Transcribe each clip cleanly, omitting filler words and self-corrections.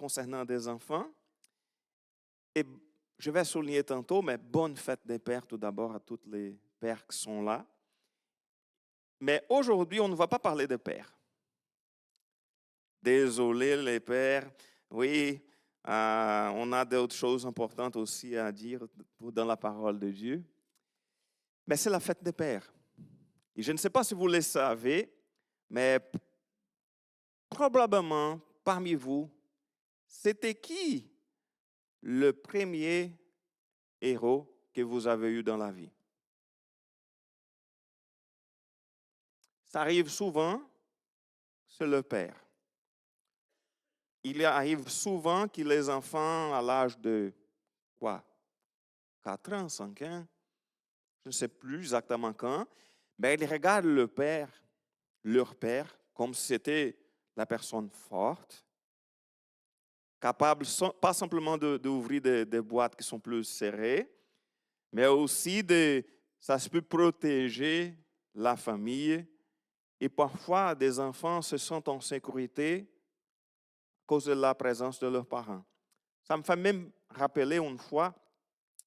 concernant des enfants. Et je vais souligner tantôt, mais bonne fête des pères tout d'abord à tous les pères qui sont là. Mais aujourd'hui, on ne va pas parler de pères. Désolé les pères. Oui, on a d'autres choses importantes aussi à dire dans la parole de Dieu. Mais c'est la fête des pères. Et je ne sais pas si vous le savez, mais probablement parmi vous, c'était qui le premier héros que vous avez eu dans la vie? Ça arrive souvent, c'est le père. Il arrive souvent que les enfants, à l'âge de quoi? 4 ans, 5 ans, je ne sais plus exactement quand, mais ils regardent le père, leur père, comme si c'était la personne forte, capable pas simplement d'ouvrir des boîtes qui sont plus serrées, mais aussi ça se peut protéger la famille. Et parfois, des enfants se sentent en sécurité à cause de la présence de leurs parents. Ça me fait même rappeler une fois,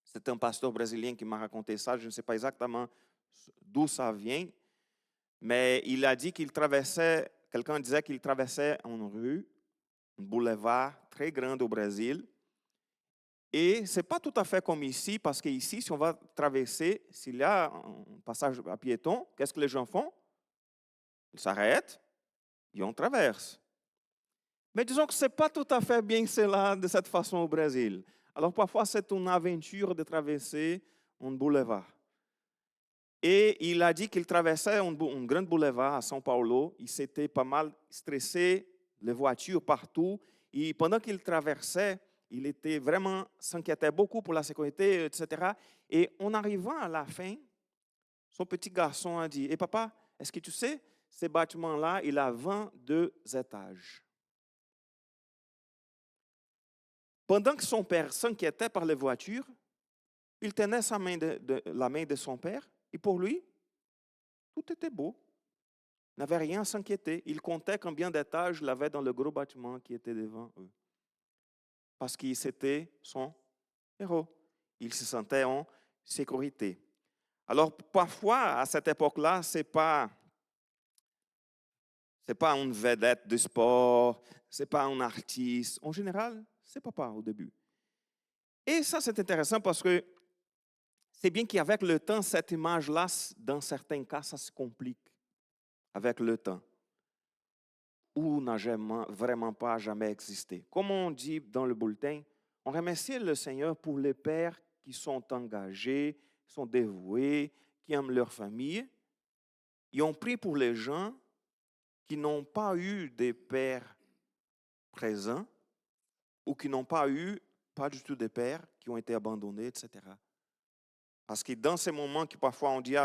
c'est un pasteur brésilien qui m'a raconté ça, je ne sais pas exactement d'où ça vient, mais il a dit qu'il traversait, quelqu'un disait qu'il traversait une rue, un boulevard très grand au Brésil. Et ce n'est pas tout à fait comme ici, parce qu'ici, si on va traverser, s'il y a un passage à piéton, qu'est-ce que les gens font? Ils s'arrêtent et on traverse. Mais disons que ce n'est pas tout à fait bien cela de cette façon au Brésil. Alors parfois, c'est une aventure de traverser un boulevard. Et il a dit qu'il traversait un grand boulevard à São Paulo. Il s'était pas mal stressé, les voitures partout. Et pendant qu'il traversait, il était vraiment s'inquiétait beaucoup pour la sécurité, etc. Et en arrivant à la fin, son petit garçon a dit, « Et papa, est-ce que tu sais, ce bâtiment-là, il a 22 étages. » Pendant que son père s'inquiétait par les voitures, il tenait la main de son père et pour lui, tout était beau. Il n'avait rien à s'inquiéter. Il comptait combien d'étages il avait dans le gros bâtiment qui était devant eux. Parce qu'il c'était son héros. Il se sentait en sécurité. Alors parfois, à cette époque-là, ce n'est pas une vedette de sport, ce n'est pas un artiste. En général, c'est papa au début. Et ça, c'est intéressant parce que c'est bien qu'avec le temps, cette image-là, dans certains cas, ça se complique avec le temps. Ou n'a vraiment pas jamais existé. Comme on dit dans le bulletin, on remercie le Seigneur pour les pères qui sont engagés, qui sont dévoués, qui aiment leur famille. Et on prie pour les gens qui n'ont pas eu des pères présents ou qui n'ont pas du tout de pères, qui ont été abandonnés, etc. Parce que dans ces moments que parfois on dit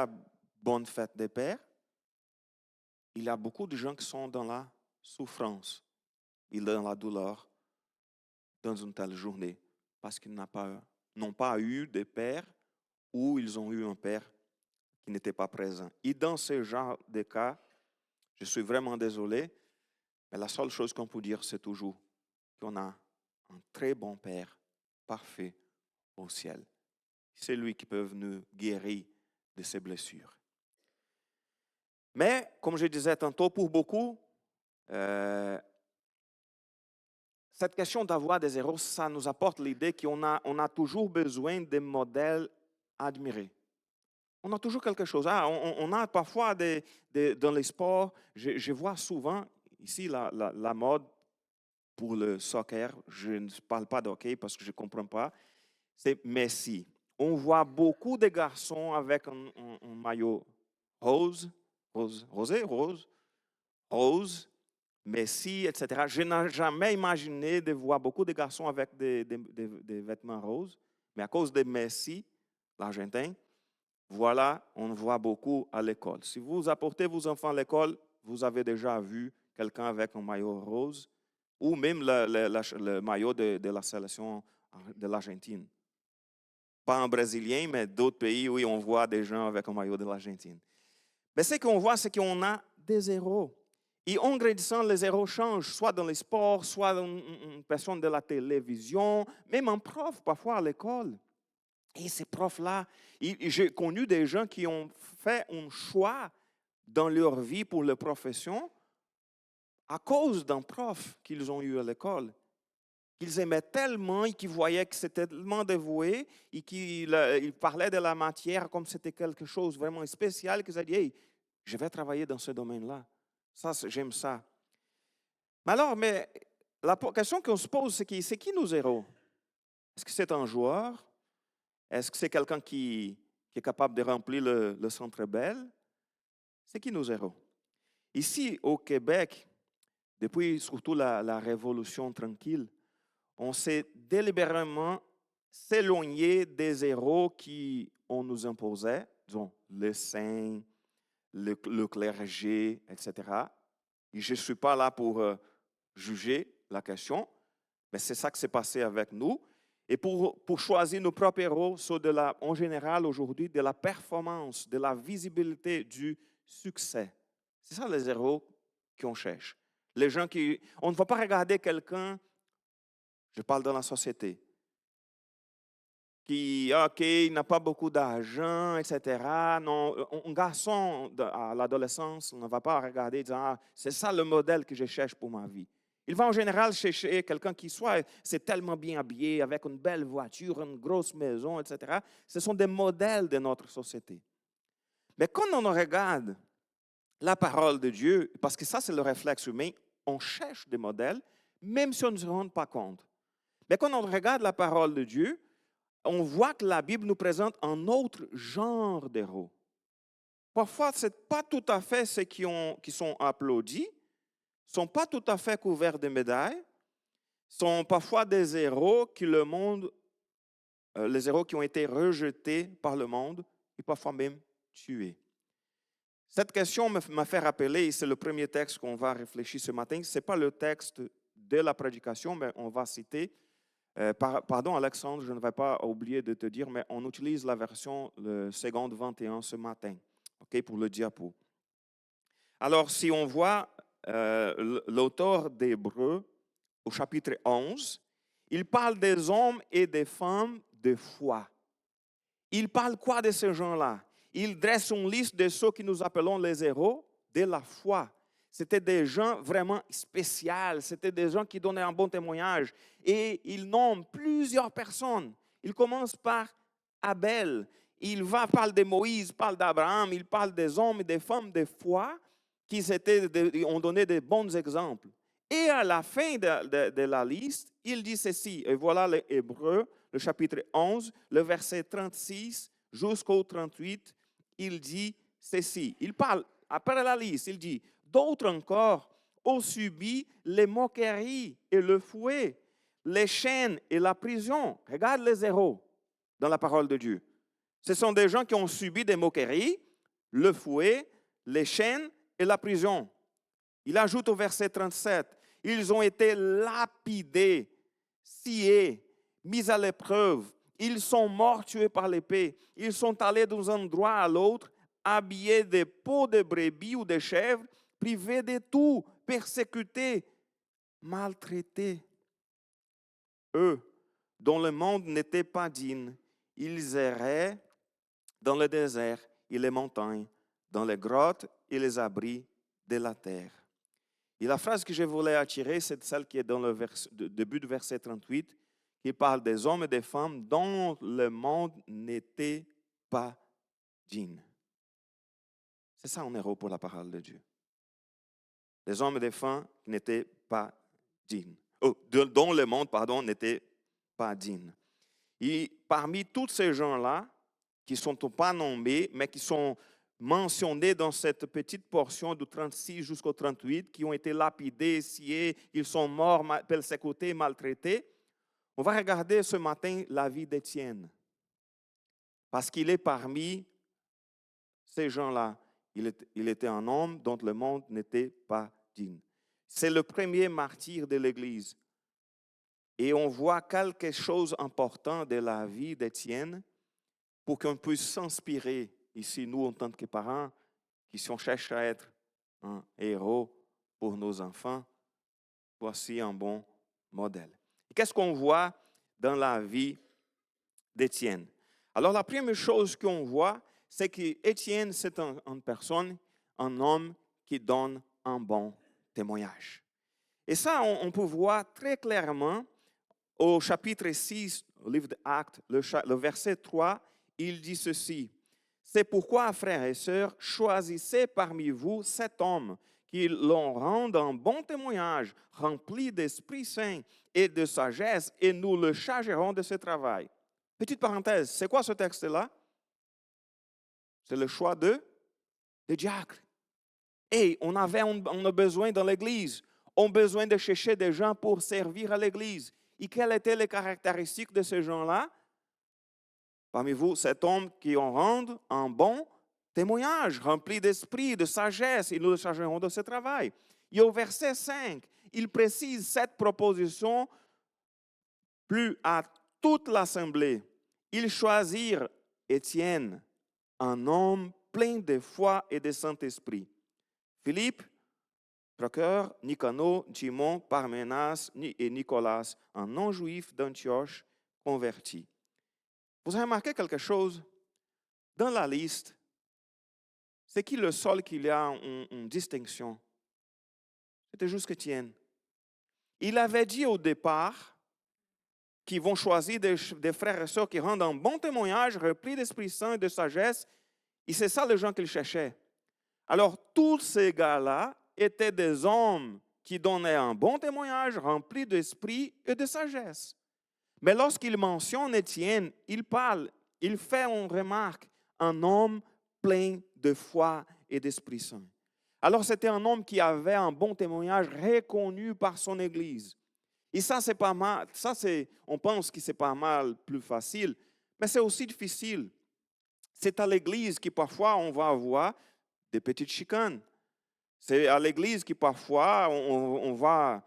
bonne fête des pères, il y a beaucoup de gens qui sont dans la souffrance et dans la douleur dans une telle journée parce qu'ils n'ont pas eu de père ou ils ont eu un père qui n'était pas présent. Et dans ce genre de cas, je suis vraiment désolé, mais la seule chose qu'on peut dire, c'est toujours qu'on a un très bon père, parfait, au ciel. C'est lui qui peut nous guérir de ses blessures. Mais, comme je disais tantôt, pour beaucoup, cette question d'avoir des héros, ça nous apporte l'idée qu'on a toujours besoin de modèles admirés. On a toujours quelque chose. On a parfois dans les sports, je vois souvent ici la mode pour le soccer. Je ne parle pas de hockey parce que je ne comprends pas. C'est Messi. On voit beaucoup de garçons avec un maillot rose, Messi, etc. Je n'ai jamais imaginé de voir beaucoup de garçons avec des vêtements roses, mais à cause de Messi, l'Argentin, voilà, on voit beaucoup à l'école. Si vous apportez vos enfants à l'école, vous avez déjà vu quelqu'un avec un maillot rose ou même le maillot de la sélection de l'Argentine. Pas un Brésilien, mais d'autres pays où on voit des gens avec un maillot de l'Argentine. Mais ce qu'on voit, c'est qu'on a des héros. Et en grandissant, les héros changent, soit dans les sports, soit une personne de la télévision, même un prof parfois à l'école. Et ces profs-là, j'ai connu des gens qui ont fait un choix dans leur vie pour leur profession à cause d'un prof qu'ils ont eu à l'école. Qu'ils aimaient tellement et qu'ils voyaient que c'était tellement dévoué et qu'ils parlaient de la matière comme c'était quelque chose vraiment spécial qu'ils ont dit, hey, je vais travailler dans ce domaine-là. Ça, j'aime ça. Mais la question qu'on se pose, c'est qui nos héros? Est-ce que c'est un joueur? Est-ce que c'est quelqu'un qui est capable de remplir le centre belle? C'est qui nos héros? Ici, au Québec, depuis surtout la Révolution tranquille, on s'est délibérément s'éloigné des héros qui on nous imposait, disons, les saints, le clergé, etc. Et je ne suis pas là pour juger la question, mais c'est ça qui s'est passé avec nous. Et pour choisir nos propres héros, c'est en général aujourd'hui de la performance, de la visibilité, du succès. C'est ça les héros qu'on cherche. Les gens qui... On ne va pas regarder quelqu'un, je parle dans la société, qui, OK, il n'a pas beaucoup d'argent, etc. Non, un garçon à l'adolescence, on ne va pas regarder et dire, ah, c'est ça le modèle que je cherche pour ma vie. Il va en général chercher quelqu'un qui soit, c'est tellement bien habillé, avec une belle voiture, une grosse maison, etc. Ce sont des modèles de notre société. Mais quand on regarde la parole de Dieu, parce que ça, c'est le réflexe humain, on cherche des modèles, même si on ne se rend pas compte. Mais quand on regarde la parole de Dieu, on voit que la Bible nous présente un autre genre d'héros. Parfois, ce n'est pas tout à fait ceux qui sont applaudis, ne sont pas tout à fait couverts de médailles, sont parfois des héros les héros qui ont été rejetés par le monde et parfois même tués. Cette question m'a fait rappeler, et c'est le premier texte qu'on va réfléchir ce matin, ce n'est pas le texte de la prédication, mais on va citer. Pardon Alexandre, je ne vais pas oublier de te dire, mais on utilise la version le seconde 21 ce matin, ok, pour le diapo. Alors, si on voit l'auteur d'Hébreux au chapitre 11, il parle des hommes et des femmes de foi. Il parle quoi de ces gens-là? Il dresse une liste de ceux que nous appelons les héros de la foi. C'était des gens vraiment spéciaux, c'était des gens qui donnaient un bon témoignage. Et il nomme plusieurs personnes. Il commence par Abel. Parle de Moïse, parle d'Abraham, il parle des hommes et des femmes de foi qui ont donné de bons exemples. Et à la fin de la liste, il dit ceci, et voilà les Hébreux, le chapitre 11, le verset 36 jusqu'au 38, il dit ceci. Il parle, après la liste, il dit, d'autres encore ont subi les moqueries et le fouet, les chaînes et la prison. Regarde les héros dans la parole de Dieu. Ce sont des gens qui ont subi des moqueries, le fouet, les chaînes et la prison. Il ajoute au verset 37, ils ont été lapidés, sciés, mis à l'épreuve. Ils sont morts tués par l'épée. Ils sont allés d'un endroit à l'autre, habillés de peaux de brebis ou de chèvres, privés de tout, persécutés, maltraités. Eux, dont le monde n'était pas digne, ils erraient dans le désert et les montagnes, dans les grottes et les abris de la terre. Et la phrase que je voulais attirer, c'est celle qui est dans le début du verset 38, qui parle des hommes et des femmes dont le monde n'était pas digne. C'est ça un héros pour la parole de Dieu. Des hommes et des femmes qui n'étaient pas dignes. Dont le monde, n'était pas digne. Et parmi tous ces gens-là, qui ne sont pas nommés, mais qui sont mentionnés dans cette petite portion du 36 jusqu'au 38, qui ont été lapidés, sciés, ils sont morts, persécutés, maltraités. On va regarder ce matin la vie d'Étienne. Parce qu'il est parmi ces gens-là. Il était un homme dont le monde n'était pas digne. C'est le premier martyr de l'Église. Et on voit quelque chose d'important de la vie d'Étienne pour qu'on puisse s'inspirer ici, nous, en tant que parents, qui cherchent à être un héros pour nos enfants, voici un bon modèle. Et qu'est-ce qu'on voit dans la vie d'Étienne? Alors, la première chose qu'on voit, c'est qu'Étienne, c'est une personne, un homme qui donne un bon témoignage. Et ça, on peut voir très clairement au chapitre 6, au livre d'Actes, le verset 3, il dit ceci. C'est pourquoi, frères et sœurs, choisissez parmi vous 7 hommes qui l'on rende un bon témoignage, rempli d'Esprit Saint et de sagesse, et nous le chargerons de ce travail. Petite parenthèse, c'est quoi ce texte-là? C'est le choix de diacres. Et on a besoin dans l'Église, on a besoin de chercher des gens pour servir à l'Église. Et quelles étaient les caractéristiques de ces gens-là? Parmi vous, cet homme qui en rend un bon témoignage, rempli d'esprit, de sagesse, et nous le chargerons de ce travail. Et au verset 5, il précise cette proposition plus à toute l'assemblée. Ils choisirent Étienne, un homme plein de foi et de Saint-Esprit. Philippe, procureur, Nicanor, Timon, Parménas et Nicolas, un non-juif d'Antioche converti. Vous avez remarqué quelque chose? Dans la liste, c'est qui le seul qui a une distinction? C'était juste Étienne. Il avait dit au départ qu'ils vont choisir des frères et sœurs qui rendent un bon témoignage, remplis d'Esprit Saint et de sagesse. Et c'est ça les gens qu'il cherchait. Alors, tous ces gars-là étaient des hommes qui donnaient un bon témoignage, remplis d'esprit et de sagesse. Mais lorsqu'il mentionne Étienne, il fait une remarque, un homme plein de foi et d'Esprit Saint. Alors, c'était un homme qui avait un bon témoignage reconnu par son Église. Et ça, c'est pas mal. On pense que c'est pas mal plus facile, mais c'est aussi difficile. C'est à l'Église que parfois on va avoir des petites chicanes. C'est à l'Église que parfois on va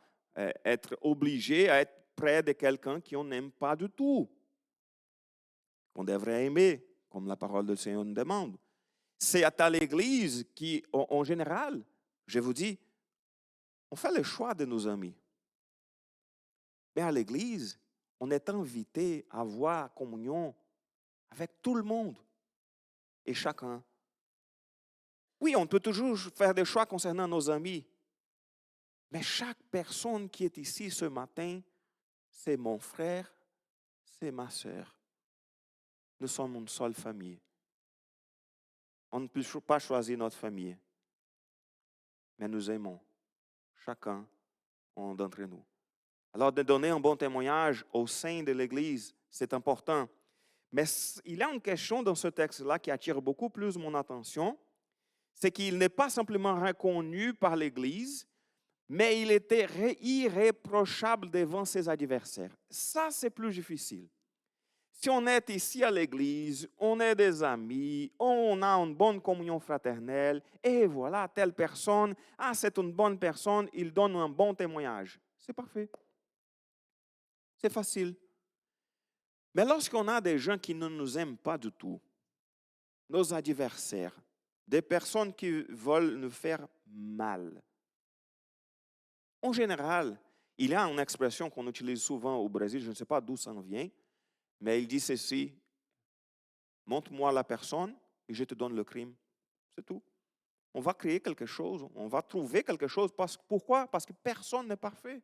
être obligé à être près de quelqu'un qu'on n'aime pas du tout, qu'on devrait aimer, comme la parole du Seigneur nous demande. C'est à l'Église qui, en général, je vous dis, on fait le choix de nos amis. Mais à l'Église, on est invité à avoir communion avec tout le monde et chacun. Oui, on peut toujours faire des choix concernant nos amis, mais chaque personne qui est ici ce matin, c'est mon frère, c'est ma sœur. Nous sommes une seule famille. On ne peut pas choisir notre famille, mais nous aimons chacun d'entre nous. Alors, de donner un bon témoignage au sein de l'Église, c'est important. Mais il y a une question dans ce texte-là qui attire beaucoup plus mon attention, c'est qu'il n'est pas simplement reconnu par l'Église, mais il était irréprochable devant ses adversaires. Ça, c'est plus difficile. Si on est ici à l'Église, on est des amis, on a une bonne communion fraternelle, et voilà, telle personne, c'est une bonne personne, il donne un bon témoignage. C'est parfait. C'est facile. Mais lorsqu'on a des gens qui ne nous aiment pas du tout, nos adversaires, des personnes qui veulent nous faire mal, en général, il y a une expression qu'on utilise souvent au Brésil, je ne sais pas d'où ça en vient, mais il dit ceci, montre-moi la personne et je te donne le crime. C'est tout. On va créer quelque chose, on va trouver quelque chose. Pourquoi? Parce que personne n'est parfait.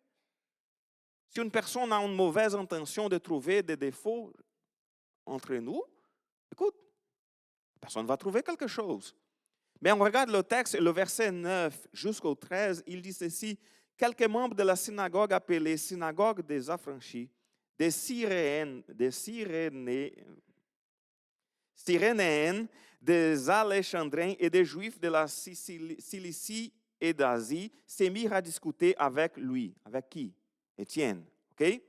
Si une personne a une mauvaise intention de trouver des défauts entre nous, écoute, personne ne va trouver quelque chose. Mais on regarde le texte, le verset 9 jusqu'au 13, il dit ceci, quelques membres de la synagogue appelée synagogue des affranchis, des Cyrénéens, des Alexandrins et des Juifs de la Cilicie et d'Asie s'est mis à discuter avec lui. Avec qui? Étienne. OK?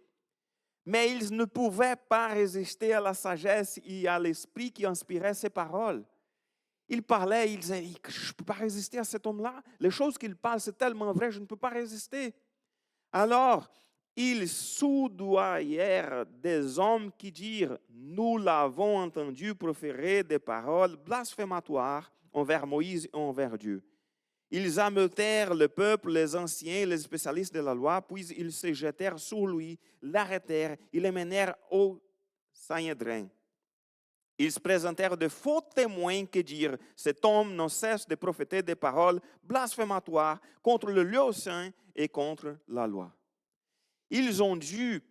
Mais ils ne pouvaient pas résister à la sagesse et à l'esprit qui inspirait ces paroles. Il parlait, il disait, je ne peux pas résister à cet homme-là. Les choses qu'il parle, c'est tellement vrai, je ne peux pas résister. Alors, ils soudoyèrent des hommes qui dirent, nous l'avons entendu proférer des paroles blasphématoires envers Moïse et envers Dieu. Ils ameutèrent le peuple, les anciens, les spécialistes de la loi, puis ils se jetèrent sur lui, l'arrêtèrent, ils le menèrent au Sanhédrin. Ils se présentèrent de faux témoins qui dirent, cet homme ne cesse de prophéter des paroles blasphématoires contre le lieu saint et contre la loi. Ils ont dû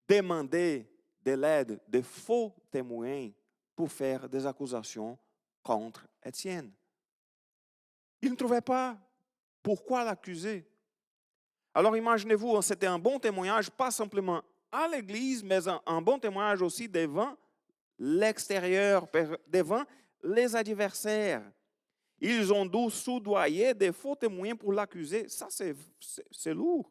demander de l'aide de faux témoins pour faire des accusations contre Étienne. Ils ne trouvaient pas pourquoi l'accuser. Alors imaginez-vous, c'était un bon témoignage, pas simplement à l'Église, mais un bon témoignage aussi devant l'extérieur, devant les adversaires. Ils ont dû soudoyer des faux témoins pour l'accuser. Ça, c'est lourd.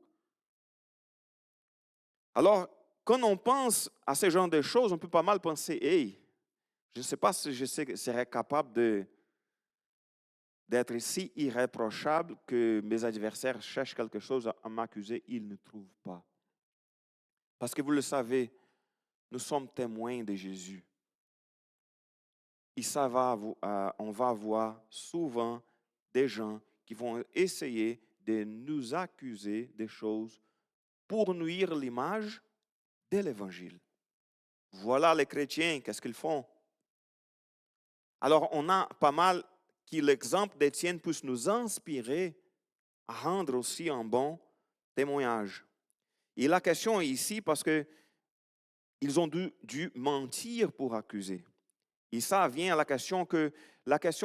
Alors, quand on pense à ce genre de choses, on peut pas mal penser, hey, je ne sais pas si je serais capable d'être si irréprochable que mes adversaires cherchent quelque chose à m'accuser, ils ne trouvent pas. Parce que vous le savez, nous sommes témoins de Jésus. Et ça on va voir souvent des gens qui vont essayer de nous accuser des choses pour nuire l'image de l'Évangile. Voilà les chrétiens, qu'est-ce qu'ils font? Alors, on a pas mal que l'exemple d'Étienne puisse nous inspirer à rendre aussi un bon témoignage. Et la question est ici parce qu'ils ont dû mentir pour accuser. Et ça vient à la question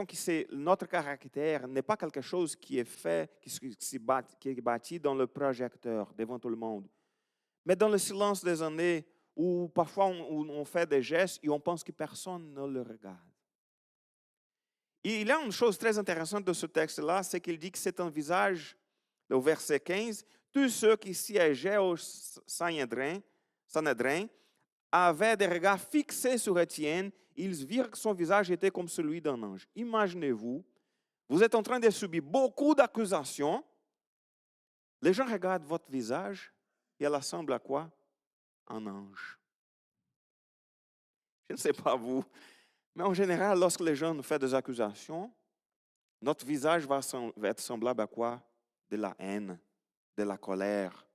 qui c'est notre caractère n'est pas quelque chose qui est fait, qui est bâti dans le projecteur devant tout le monde, mais dans le silence des années où parfois on fait des gestes et on pense que personne ne le regarde. Et il y a une chose très intéressante de ce texte-là, c'est qu'il dit que c'est un visage, au verset 15, tous ceux qui siégeaient au Sanhédrin avaient des regards fixés sur Étienne. Ils virent que son visage était comme celui d'un ange. Imaginez-vous, vous êtes en train de subir beaucoup d'accusations. Les gens regardent votre visage et elle ressemble à quoi? Un ange. Je ne sais pas vous, mais en général, lorsque les gens nous font des accusations, notre visage va être semblable à quoi? De la haine, de la colère.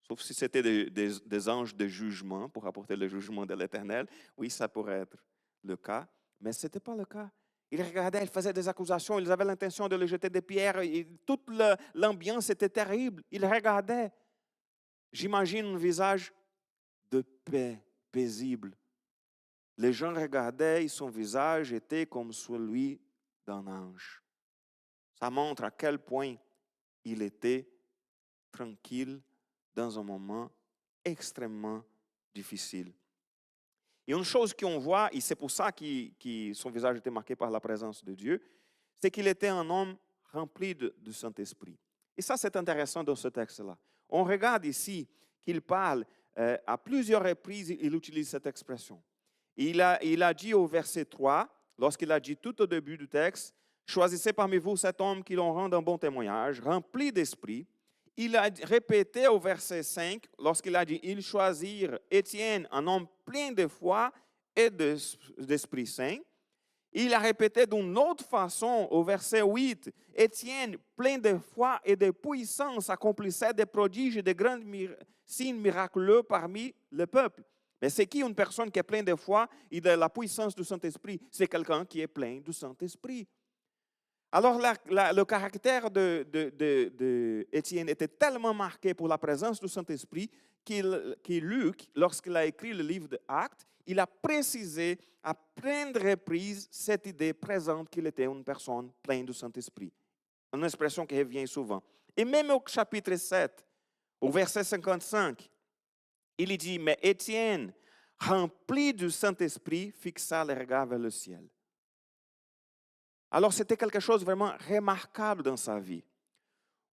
Sauf si c'était des anges de jugement pour apporter le jugement de l'Éternel. Oui, ça pourrait être le cas, mais ce n'était pas le cas. Ils regardaient, ils faisaient des accusations, ils avaient l'intention de le jeter des pierres, et toute l'ambiance était terrible. Ils regardaient. J'imagine un visage de paix, paisible. Les gens regardaient et son visage était comme celui d'un ange. Ça montre à quel point il était tranquille dans un moment extrêmement difficile. Et une chose qu'on voit, et c'est pour ça que son visage était marqué par la présence de Dieu, c'est qu'il était un homme rempli du Saint-Esprit. Et ça, c'est intéressant dans ce texte-là. On regarde ici qu'il parle à plusieurs reprises, il utilise cette expression. Il a dit au verset 3, lorsqu'il a dit tout au début du texte, « Choisissez parmi vous cet homme qui l'on rende un bon témoignage, rempli d'esprit. » Il a répété au verset 5, lorsqu'il a dit « Ils choisirent Étienne, un homme plein de foi et d'Esprit Saint. » Il a répété d'une autre façon au verset 8, « Étienne, plein de foi et de puissance, accomplissait des prodiges et de grands signes miraculeux parmi le peuple. » Mais c'est qui une personne qui est pleine de foi et de la puissance du Saint-Esprit? C'est quelqu'un qui est plein du Saint-Esprit. Alors, le caractère d'Étienne était tellement marqué pour la présence du Saint-Esprit que Luc, lorsqu'il a écrit le livre d'Actes, il a précisé à plein de reprises cette idée présente qu'il était une personne pleine du Saint-Esprit. Une expression qui revient souvent. Et même au chapitre 7, au verset 55, il dit, « Mais Étienne, rempli du Saint-Esprit, fixa le regard vers le ciel. » Alors, c'était quelque chose de vraiment remarquable dans sa vie.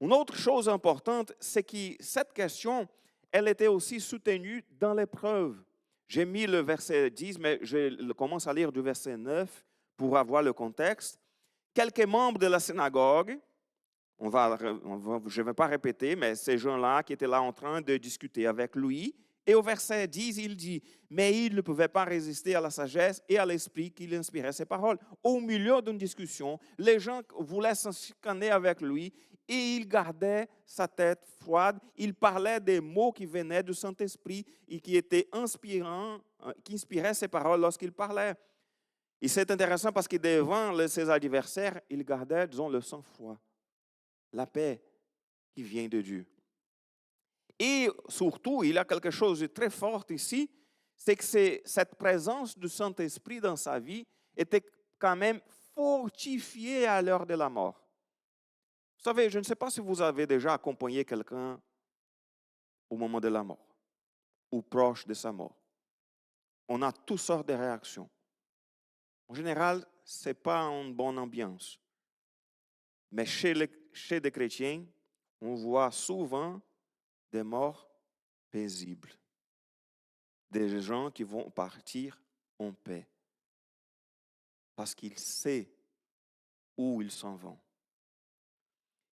Une autre chose importante, c'est que cette question, elle était aussi soutenue dans l'épreuve. J'ai mis le verset 10, mais je commence à lire du verset 9 pour avoir le contexte. Quelques membres de la synagogue, je ne vais pas répéter, mais ces gens-là qui étaient là en train de discuter avec lui Et au verset 10, il dit, mais il ne pouvait pas résister à la sagesse et à l'esprit qui inspirait ses paroles. Au milieu d'une discussion, les gens voulaient s'en chicaner avec lui et il gardait sa tête froide. Il parlait des mots qui venaient du Saint-Esprit et qui étaient inspirants, qui inspiraient ses paroles lorsqu'il parlait. Et c'est intéressant parce que devant ses adversaires, il gardait, disons, le sang-froid, la paix qui vient de Dieu. Et surtout, il y a quelque chose de très fort ici, c'est que cette présence du Saint-Esprit dans sa vie était quand même fortifiée à l'heure de la mort. Vous savez, je ne sais pas si vous avez déjà accompagné quelqu'un au moment de la mort ou proche de sa mort. On a toutes sortes de réactions. En général, ce n'est pas une bonne ambiance. Mais chez des chrétiens, on voit souvent des morts paisibles. Des gens qui vont partir en paix. Parce qu'ils savent où ils s'en vont.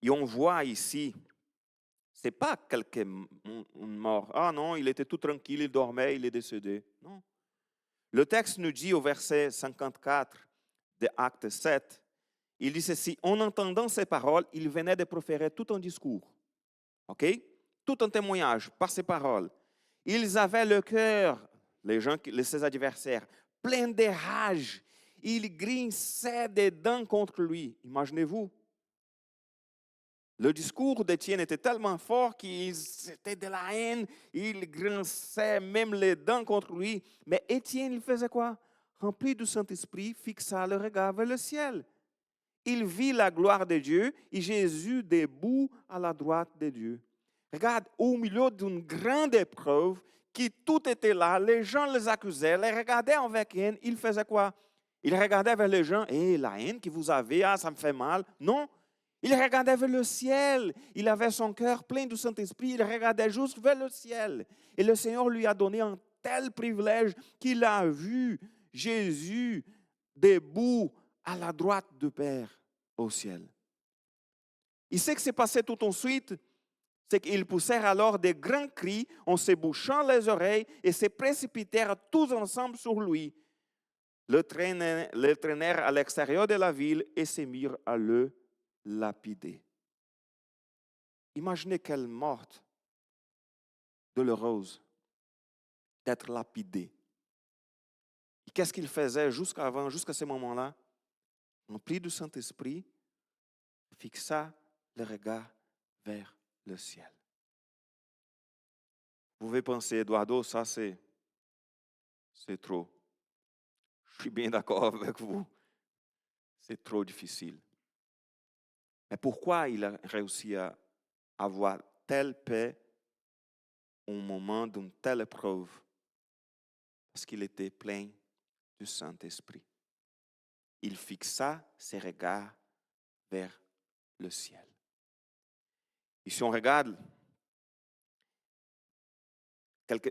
Et on voit ici, ce n'est pas quelqu'un mort. Ah non, il était tout tranquille, il dormait, il est décédé. Non. Le texte nous dit au verset 54 de Acte 7, il dit ceci, en entendant ces paroles, il venait de proférer tout un discours. OK? Tout un témoignage par ces paroles. Ils avaient le cœur, ses adversaires, plein de rage. Ils grinçaient des dents contre lui. Imaginez-vous. Le discours d'Étienne était tellement fort qu'ils étaient de la haine. Ils grinçaient même les dents contre lui. Mais Étienne, il faisait quoi? Rempli du Saint-Esprit, fixa le regard vers le ciel. Il vit la gloire de Dieu et Jésus debout à la droite de Dieu. Regarde, au milieu d'une grande épreuve, qui tout était là, les gens les accusaient, les regardaient avec haine, il faisait quoi? Il regardait vers les gens, et la haine que vous avez, ah, ça me fait mal. Non, il regardait vers le ciel, il avait son cœur plein du Saint-Esprit, il regardait juste vers le ciel. Et le Seigneur lui a donné un tel privilège qu'il a vu Jésus debout à la droite du Père au ciel. Et ce qui s'est passé tout ensuite, c'est qu'ils poussèrent alors des grands cris en se bouchant les oreilles et se précipitèrent tous ensemble sur lui. Le traînèrent à l'extérieur de la ville et se mirent à le lapider. Imaginez quelle mort douloureuse d'être lapidé. Et qu'est-ce qu'il faisait jusqu'à ce moment-là? Rempli du Saint-Esprit, fixa le regard vers le ciel. Vous pouvez penser, Eduardo, ça c'est trop. Je suis bien d'accord avec vous. C'est trop difficile. Mais pourquoi il a réussi à avoir telle paix au moment d'une telle épreuve? Parce qu'il était plein du Saint-Esprit. Il fixa ses regards vers le ciel. Et si on regarde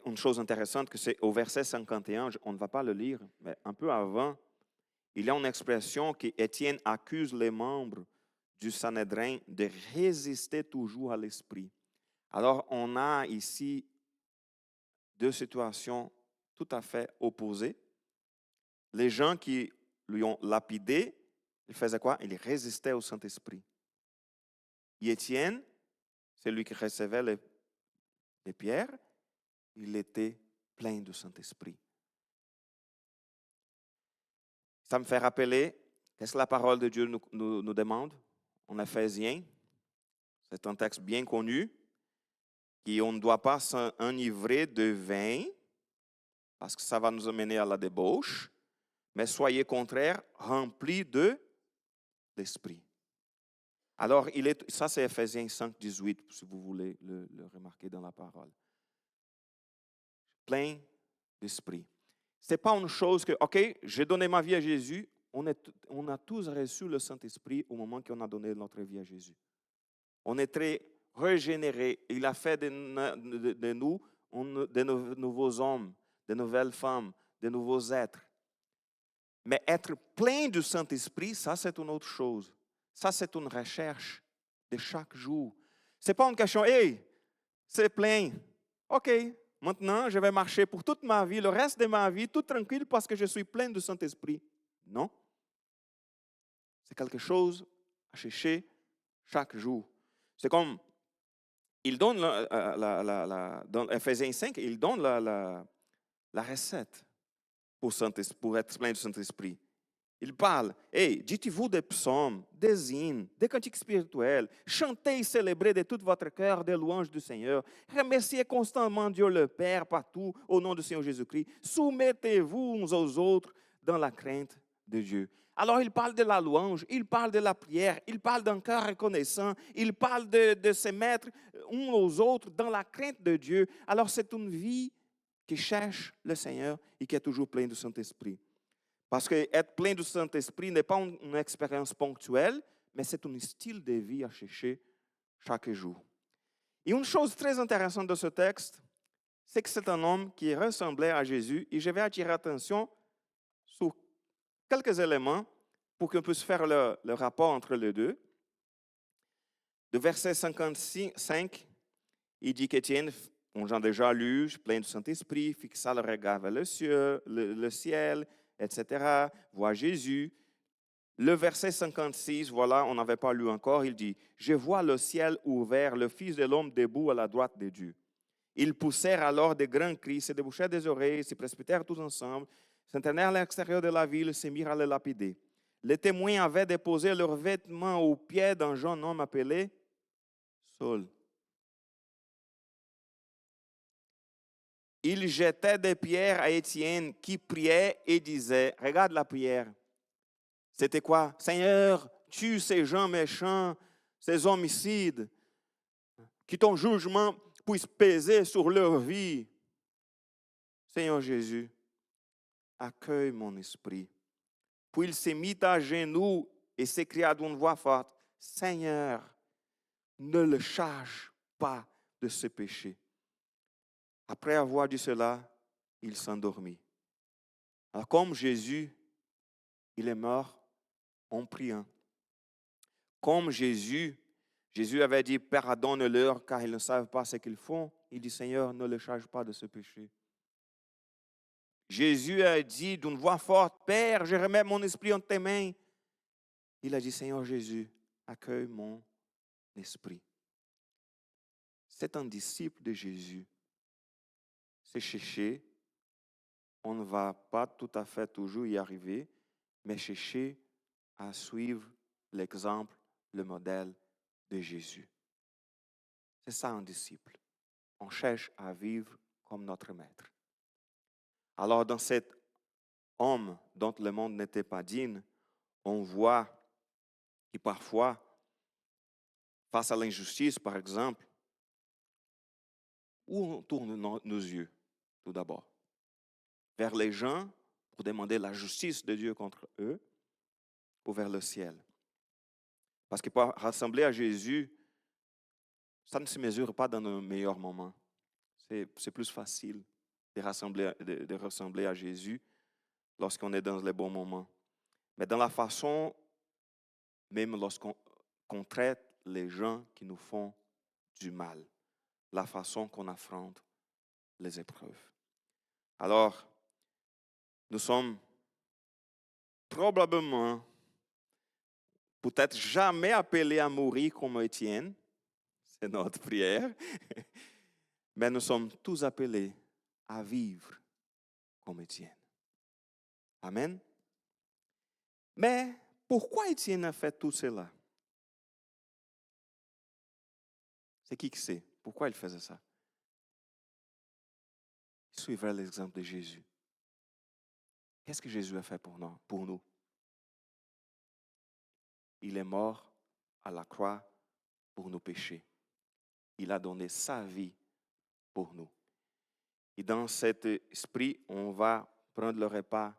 une chose intéressante, que c'est au verset 51, on ne va pas le lire, mais un peu avant, il y a une expression qu'Étienne accuse les membres du Sanhédrin de résister toujours à l'esprit. Alors, on a ici deux situations tout à fait opposées. Les gens qui lui ont lapidé, ils faisaient quoi? Ils résistaient au Saint-Esprit. Et Étienne, celui qui recevait les pierres, il était plein du Saint-Esprit. Ça me fait rappeler, qu'est-ce que la parole de Dieu nous demande en Éphésiens? C'est un texte bien connu, qu'on ne doit pas s'enivrer de vin, parce que ça va nous amener à la débauche, mais soyez contraire, remplis de l'Esprit. Alors, ça c'est Éphésiens 5, 18, si vous voulez le remarquer dans la parole. Plein d'Esprit. Ce n'est pas une chose que, OK, j'ai donné ma vie à Jésus, on a tous reçu le Saint-Esprit au moment qu'on a donné notre vie à Jésus. On est très régénérés. Il a fait de nous de nouveaux hommes, de nouvelles femmes, de nouveaux êtres. Mais être plein du Saint-Esprit, ça c'est une autre chose. Ça c'est une recherche de chaque jour. Ce n'est pas une question, hey, c'est plein. OK, maintenant, je vais marcher pour toute ma vie, le reste de ma vie, tout tranquille parce que je suis plein du Saint-Esprit. Non. C'est quelque chose à chercher chaque jour. C'est comme, il donne, dans Ephésiens 5, il donne la recette pour être plein du Saint-Esprit. Il parle, hey, dites-vous des psaumes, des hymnes, des cantiques spirituels, chantez et célébrez de tout votre cœur des louanges du Seigneur, remerciez constamment Dieu le Père partout au nom du Seigneur Jésus-Christ, soumettez-vous uns aux autres dans la crainte de Dieu. Alors il parle de la louange, il parle de la prière, il parle d'un cœur reconnaissant, il parle de se mettre uns aux autres dans la crainte de Dieu. Alors c'est une vie qui cherche le Seigneur et qui est toujours pleine du Saint-Esprit. Parce que être plein du Saint-Esprit n'est pas une expérience ponctuelle, mais c'est un style de vie à chercher chaque jour. Et une chose très intéressante de ce texte, c'est que c'est un homme qui ressemblait à Jésus. Et je vais attirer l'attention sur quelques éléments pour qu'on puisse faire le rapport entre les deux. De verset 55, il dit qu'Étienne, on a déjà lu, plein du Saint-Esprit, fixa le regard vers le ciel, etc., voit Jésus. Le verset 56, voilà, on n'avait pas lu encore, il dit, « Je vois le ciel ouvert, le Fils de l'homme debout à la droite de Dieu. » Ils poussèrent alors de grands cris, se débouchèrent des oreilles, se précipitèrent tous ensemble, s'internèrent à l'extérieur de la ville, se mirent à le lapider. Les témoins avaient déposé leurs vêtements aux pieds d'un jeune homme appelé Saul. Ils jetaient des pierres à Étienne qui priait et disait, regarde la prière. C'était quoi? Seigneur, tue ces gens méchants, ces homicides, que ton jugement puisse peser sur leur vie. Seigneur Jésus, accueille mon esprit. Puis il s'est mis à genoux et s'écria d'une voix forte, Seigneur, ne le charge pas de ce péché. Après avoir dit cela, il s'endormit. Alors comme Jésus, il est mort en priant. Comme Jésus avait dit, pardonne-leur car ils ne savent pas ce qu'ils font. Il dit, Seigneur, ne le charge pas de ce péché. Jésus a dit d'une voix forte, Père, je remets mon esprit entre tes mains. Il a dit, Seigneur Jésus, accueille mon esprit. C'est un disciple de Jésus. C'est chercher. On ne va pas tout à fait toujours y arriver, mais chercher à suivre l'exemple, le modèle de Jésus. C'est ça un disciple. On cherche à vivre comme notre maître. Alors dans cet homme dont le monde n'était pas digne, on voit que parfois, face à l'injustice par exemple, où on tourne nos yeux tout d'abord? Vers les gens pour demander la justice de Dieu contre eux ou vers le ciel? Parce que pour rassembler à Jésus, ça ne se mesure pas dans nos meilleurs moments. C'est plus facile de ressembler à Jésus lorsqu'on est dans les bons moments. Mais dans la façon, même lorsqu'on traite les gens qui nous font du mal, la façon qu'on affronte les épreuves. Alors, nous sommes probablement, peut-être jamais appelés à mourir comme Étienne, c'est notre prière, mais nous sommes tous appelés à vivre comme Étienne. Amen. Mais pourquoi Étienne a fait tout cela? C'est qui sait? Pourquoi il faisait ça? Il suivait l'exemple de Jésus. Qu'est-ce que Jésus a fait pour nous? Il est mort à la croix pour nos péchés. Il a donné sa vie pour nous. Et dans cet esprit, on va prendre le repas